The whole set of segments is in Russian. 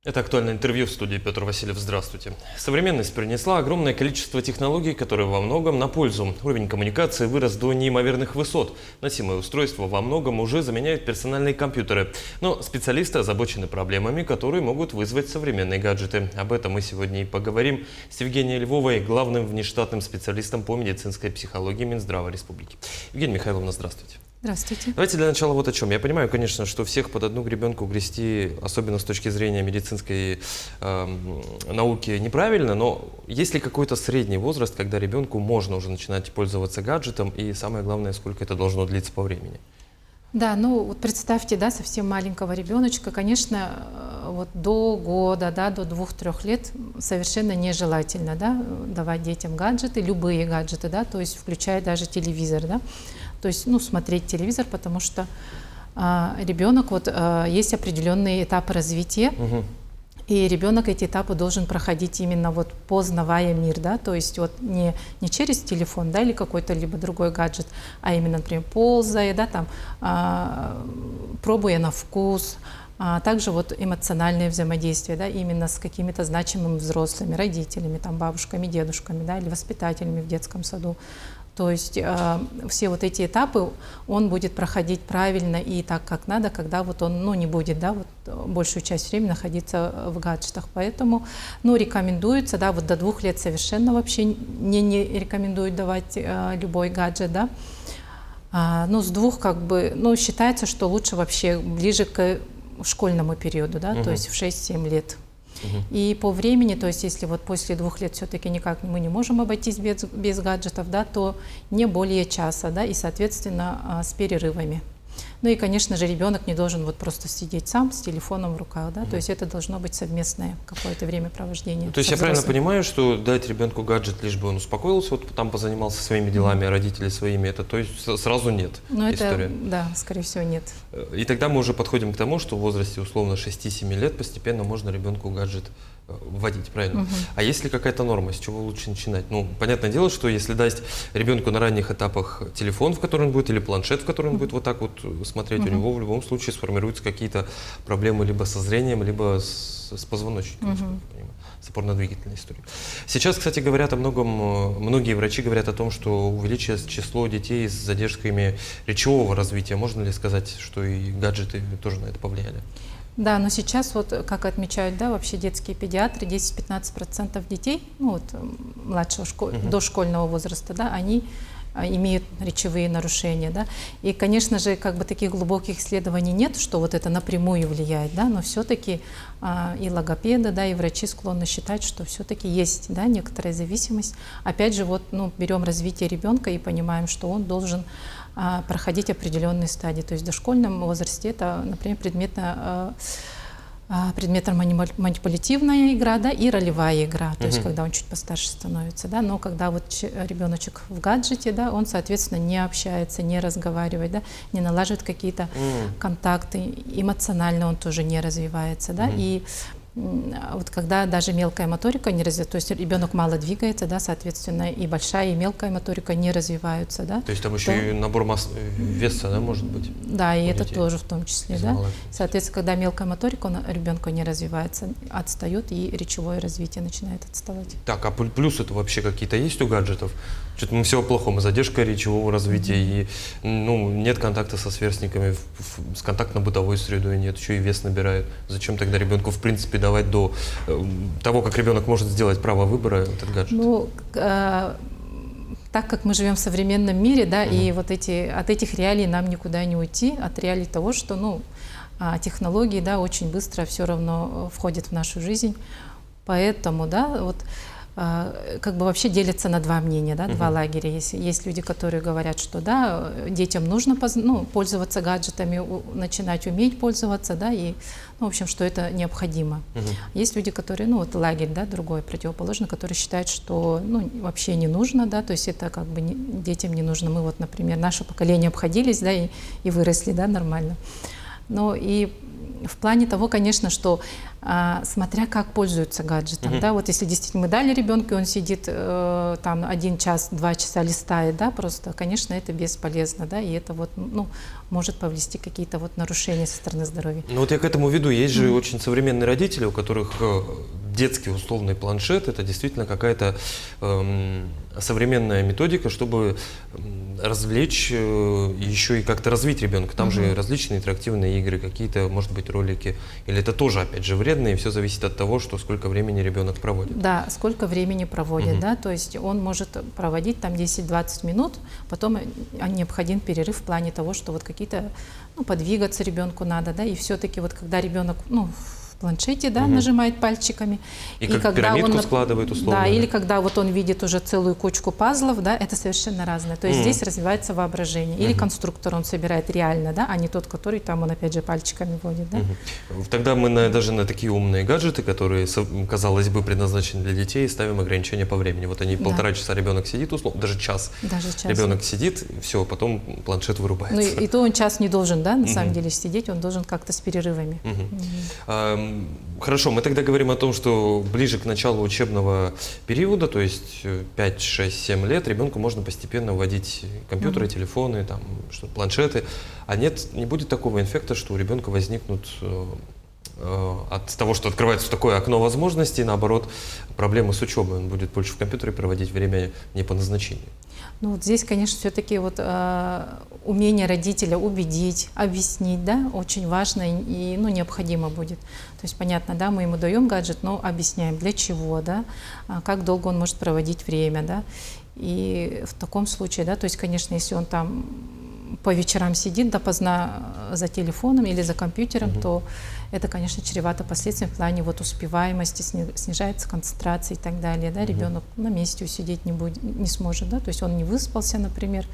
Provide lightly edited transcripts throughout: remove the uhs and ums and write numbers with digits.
Это актуальное интервью в студии Петр Васильев. Здравствуйте. Современность принесла огромное количество технологий, которые во многом на пользу. Уровень коммуникации вырос до неимоверных высот. Носимые устройства во многом уже заменяют персональные компьютеры. Но специалисты озабочены проблемами, которые могут вызвать современные гаджеты. Об этом мы сегодня и поговорим с Евгенией Львовой, главным внештатным специалистом по медицинской психологии Минздрава Республики. Евгения Михайловна, здравствуйте. Здравствуйте. Давайте для начала вот о чем. Я понимаю, конечно, что всех под одну гребенку грести, особенно с точки зрения медицинской науки, неправильно, но есть ли какой-то средний возраст, когда ребенку можно уже начинать пользоваться гаджетом, и самое главное, сколько это должно длиться по времени? Да, ну вот представьте, да, совсем маленького ребеночка, конечно, вот до года, да, до 2-3 лет совершенно нежелательно, да, давать детям гаджеты, любые гаджеты, да, то есть включая даже телевизор, да, то есть, ну, смотреть телевизор, потому что ребенок, вот есть определенные этапы развития. И ребенок эти этапы должен проходить именно вот познавая мир, да, то есть вот не через телефон, да, или какой-то либо другой гаджет, а именно, например, ползая, да, там, пробуя на вкус, также вот эмоциональное взаимодействие, да, именно с какими-то значимыми взрослыми, родителями, там, бабушками, дедушками, да, или воспитателями в детском саду. То есть все вот эти этапы он будет проходить правильно и так, как надо, когда вот он, ну, не будет, да, вот большую часть времени находиться в гаджетах. Поэтому, ну, рекомендуется, да, вот до 2 лет совершенно вообще не рекомендуют давать любой гаджет, да. Но с 2 как бы, ну, считается, что лучше вообще ближе к школьному периоду, да, то есть в 6-7 лет. И по времени, то есть если вот после 2 лет все-таки никак мы не можем обойтись без гаджетов, да, то не более часа, да, и, соответственно, с перерывами. Ну и, конечно же, ребенок не должен вот просто сидеть сам с телефоном в руках, да, то есть это должно быть совместное какое-то времяпровождение. То есть я правильно понимаю, что дать ребенку гаджет, лишь бы он успокоился, вот там позанимался своими делами, а родители своими, это то есть сразу нет история? Это, да, скорее всего, нет. И тогда мы уже подходим к тому, что в возрасте условно 6-7 лет постепенно можно ребенку гаджет вводить, правильно? А есть ли какая-то норма, с чего лучше начинать? Ну, понятное дело, что если дать ребенку на ранних этапах телефон, в котором он будет, или планшет, в котором он будет вот так вот смотреть, у него в любом случае сформируются какие-то проблемы либо со зрением, либо с позвоночником, с опорно-двигательной историей. Сейчас, кстати, говорят о многом, многие врачи говорят о том, что увеличилось число детей с задержками речевого развития. Можно ли сказать, что и гаджеты тоже на это повлияли? Да, но сейчас, вот как отмечают, да, вообще детские педиатры, 10-15% детей, ну вот младшего дошкольного возраста, да, они имеют речевые нарушения, да, и, конечно же, как бы таких глубоких исследований нет, что вот это напрямую влияет, да, но все-таки и логопеды, да, и врачи склонны считать, что все-таки есть, да, некоторая зависимость. Опять же, вот, ну, берем развитие ребенка и понимаем, что он должен проходить определенные стадии. То есть в дошкольном возрасте это, например, предметно-манипулятивная игра, да, и ролевая игра, то есть когда он чуть постарше становится, да, но когда вот ребеночек в гаджете, да, он, соответственно, не общается, не разговаривает, да, не налаживает какие-то контакты, эмоционально он тоже не развивается, да, и вот когда даже мелкая моторика не развивается, то есть ребенок мало двигается, да, соответственно, и большая, и мелкая моторика не развиваются, да. То есть там еще и набор веса, да, может быть? Да, и это тоже в том числе, да. Соответственно, когда мелкая моторика у ребенка не развивается, отстает, и речевое развитие начинает отставать. Так, а плюсы-то вообще какие-то есть у гаджетов? Что-то мы все плохому, задержка речевого развития, и, ну, нет контакта со сверстниками, с контактно-бытовой средой нет, еще и вес набирают. Зачем тогда ребенку, в принципе, давать до того, как ребенок может сделать право выбора, этот гаджет? Ну, так как мы живем в современном мире, да, и вот от этих реалий нам никуда не уйти, от реалий того, что, ну, технологии, да, очень быстро все равно входят в нашу жизнь, поэтому, да, вот как бы вообще делятся на 2 мнения, да, 2 лагеря. Есть люди, которые говорят, что да, детям нужно пользоваться гаджетами, начинать уметь пользоваться, да, и, ну, в общем, что это необходимо. Есть люди, которые, ну, вот лагерь, да, другой, противоположный, которые считают, что, ну, вообще не нужно, да, то есть это как бы детям не нужно. Мы вот, например, наше поколение обходились, да, и выросли, да, нормально. Но и в плане того, конечно, что смотря как пользуются гаджетом, да, вот если действительно мы дали ребенку, и он сидит там 1 час, 2 часа листает, да, просто, конечно, это бесполезно, да, и это вот, ну, может повлечь какие-то вот нарушения со стороны здоровья. Ну вот я к этому веду. Есть же очень современные родители, у которых детский условный планшет — это действительно какая-то современная методика, чтобы развлечь еще и как-то развить ребенка. Там же различные интерактивные игры, какие-то, может быть, ролики. Или это тоже, опять же, вредно, и все зависит от того, что сколько времени ребенок проводит. Да, сколько времени проводит, да, то есть он может проводить там 10-20 минут, потом необходим перерыв в плане того, что вот какие-то, ну, подвигаться ребенку надо, да, и все-таки вот когда ребенок, ну, в планшете, да, нажимает пальчиками. И как когда пирамидку он складывает условно. Да, или когда вот он видит уже целую кучку пазлов, да, это совершенно разное. То есть здесь развивается воображение. Или конструктор он собирает реально, да, а не тот, который там он опять же пальчиками водит, да. Тогда мы даже на такие умные гаджеты, которые, казалось бы, предназначены для детей, ставим ограничения по времени. Вот они 1,5 часа ребенок сидит, условно, даже час. Ребенок сидит, все, потом планшет вырубается. Ну и то он час не должен, да, на самом деле сидеть, он должен как-то с перерывами. Хорошо, мы тогда говорим о том, что ближе к началу учебного периода, то есть 5, 6, 7 лет, ребенку можно постепенно вводить компьютеры, телефоны, там, планшеты. А не будет такого эффекта, что у ребенка возникнут от того, что открывается такое окно возможностей, наоборот, проблемы с учебой. Он будет больше в компьютере проводить время не по назначению. Ну вот здесь, конечно, все-таки вот умение родителя убедить, объяснить, да, очень важно и ну, необходимо будет. То есть, понятно, да, мы ему даем гаджет, но объясняем, для чего, да, как долго он может проводить время, да. И в таком случае, да, то есть, конечно, если он там по вечерам сидит допоздна за телефоном или за компьютером, то это, конечно, чревато последствиями в плане вот успеваемости, снижается концентрация и так далее. Да? Ребенок на месте усидеть не сможет, да? То есть он не выспался, например,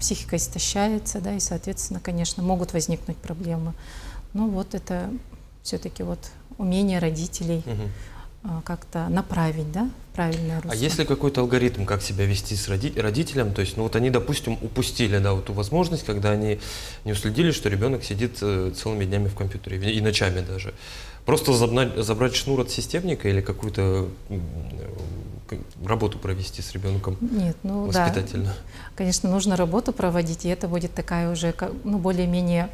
психика истощается, да, и, соответственно, конечно, могут возникнуть проблемы. Но вот это все-таки вот умение родителей как-то направить, да, в правильное русло. А есть ли какой-то алгоритм, как себя вести с родителям? То есть, ну вот они, допустим, упустили, да, вот ту возможность, когда они не уследили, что ребенок сидит целыми днями в компьютере, и ночами даже. Просто забрать шнур от системника или какую-то работу провести с ребенком? Нет, ну воспитательно? Да, конечно, нужно работу проводить, и это будет такая уже, ну, более-менее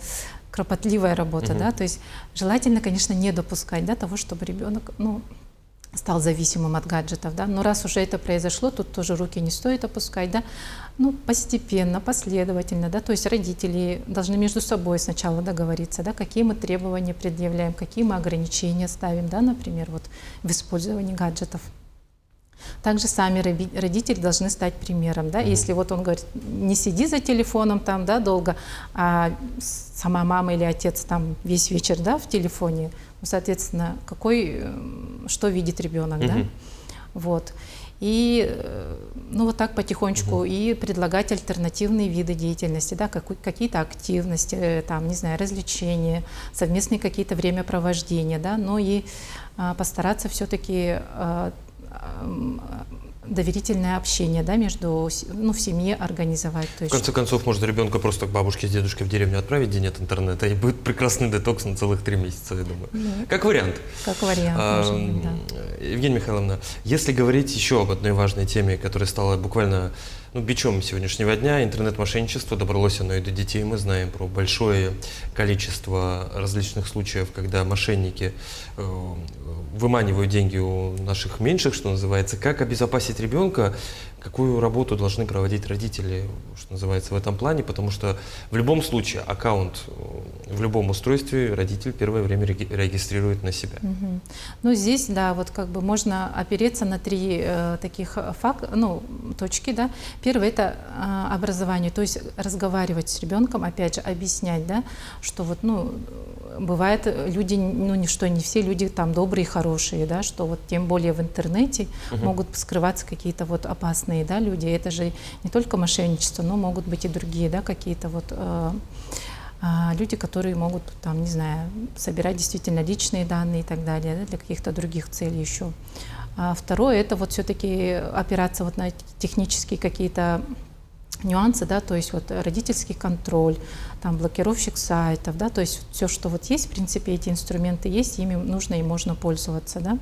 кропотливая работа, да, то есть желательно, конечно, не допускать, да, того, чтобы ребенок, ну, стал зависимым от гаджетов, да, но раз уже это произошло, тут тоже руки не стоит опускать, да, ну, постепенно, последовательно, да, то есть родители должны между собой сначала договориться, да, какие мы требования предъявляем, какие мы ограничения ставим, да, например, вот в использовании гаджетов. Также сами родители должны стать примером, да, если вот он говорит, не сиди за телефоном там, да, долго, а сама мама или отец там весь вечер, да, в телефоне, ну, соответственно, что видит ребенок, да, вот. И, ну, вот так потихонечку и предлагать альтернативные виды деятельности, да, какие-то активности, там, не знаю, развлечения, совместные какие-то времяпровождения, да, но и постараться все-таки доверительное общение, да, между, ну, в семье организовать. То есть, в конце концов, можно ребенка просто к бабушке с дедушкой в деревню отправить, где нет интернета, и будет прекрасный детокс на целых 3 месяца, я думаю. Да. Как вариант. Как вариант, может быть, да. Евгения Михайловна, если говорить еще об одной важной теме, которая стала буквально, ну, бичом сегодняшнего дня, интернет-мошенничество, добралось оно и до детей. Мы знаем про большое количество различных случаев, когда мошенники выманивают деньги у наших меньших, что называется. Как обезопасить ребенка? Какую работу должны проводить родители, что называется, в этом плане? Потому что в любом случае аккаунт в любом устройстве родитель первое время регистрирует на себя. Ну, здесь, да, вот как бы можно опереться на 3 таких точки, да. Первое — это образование, то есть разговаривать с ребенком, опять же, объяснять, да, что вот, ну, бывает, люди, ну, не все люди там добрые, хорошие, да, что вот тем более в интернете могут скрываться какие-то вот опасные, да, люди. Это же не только мошенничество, но могут быть и другие, да, какие-то вот люди, которые могут там, не знаю, собирать действительно личные данные и так далее, да, для каких-то других целей еще. А второе — это вот все-таки опираться вот на технические какие-то нюансы, да, то есть вот родительский контроль, там блокировщик сайтов, да, то есть все, что вот есть, в принципе, эти инструменты есть, ими нужно и можно пользоваться, да.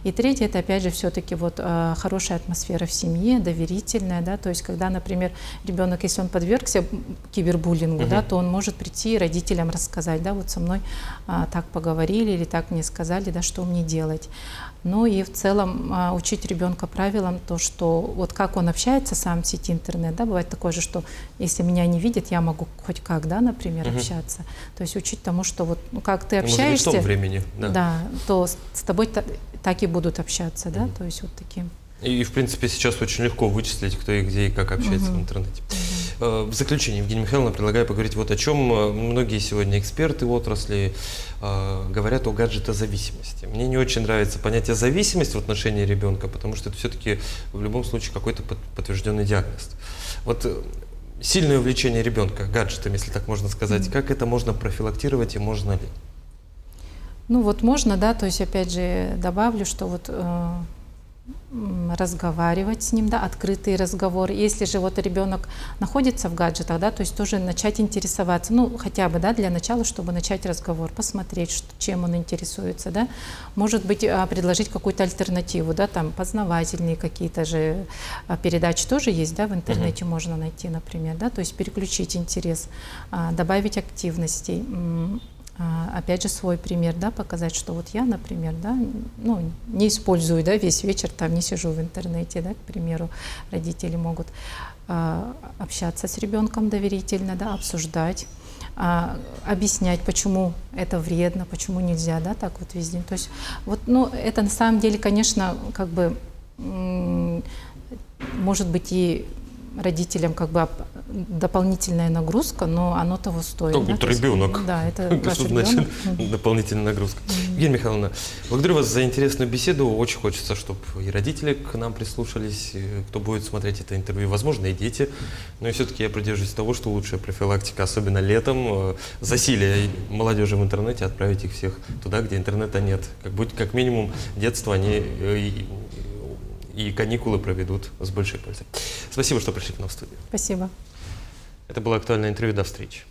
И третье, это опять же все-таки вот хорошая атмосфера в семье, доверительная, да, то есть когда, например, ребенок, если он подвергся кибербуллингу, да, то он может прийти родителям рассказать, да, вот со мной так поговорили или так мне сказали, да, что мне делать. Ну и в целом учить ребенка правилам, то, что вот как он общается сам в сети интернет, да, бывает такое же, что если меня не видят, я могу хоть как, да, например, общаться. То есть учить тому, что вот ну, как ты общаешься, может, в том времени, да, то с тобой так и будут общаться, да, то есть вот таким. И, в принципе, сейчас очень легко вычислить, кто и где и как общается в интернете. В заключение, Евгения Михайловна, предлагаю поговорить вот о чем. Многие сегодня эксперты в отрасли говорят о гаджетозависимости. Мне не очень нравится понятие зависимость в отношении ребенка, потому что это все-таки в любом случае какой-то подтвержденный диагноз. Вот сильное увлечение ребенка гаджетами, если так можно сказать, как это можно профилактировать и можно ли? Ну вот можно, да, то есть опять же добавлю, что вот разговаривать с ним, да, открытый разговор. Если же вот ребенок находится в гаджетах, да, то есть тоже начать интересоваться, ну, хотя бы, да, для начала, чтобы начать разговор, посмотреть, чем он интересуется, да, может быть, предложить какую-то альтернативу, да, там, познавательные какие-то же передачи тоже есть, да, в интернете можно найти, например, да, то есть переключить интерес, добавить активностей, опять же, свой пример, да, показать, что вот я, например, да, ну, не использую, да, весь вечер, там, не сижу в интернете, да, к примеру, родители могут общаться с ребенком доверительно, да, обсуждать, объяснять, почему это вредно, почему нельзя, да, так вот везде. То есть, вот, ну, это на самом деле, конечно, как бы, может быть, и родителям как бы дополнительная нагрузка, но оно того стоит. Как будто ребенок. Да, это ваш Значит, ребенок. дополнительная нагрузка. Евгения Михайловна, благодарю вас за интересную беседу. Очень хочется, чтобы и родители к нам прислушались, и кто будет смотреть это интервью, возможно, и дети. Но и все-таки я придерживаюсь того, что лучшая профилактика, особенно летом, засилие молодежи в интернете, отправить их всех туда, где интернета нет. Как минимум детство они и каникулы проведут с большей пользой. Спасибо, что пришли к нам в студию. Спасибо. Это было актуальное интервью. До встречи.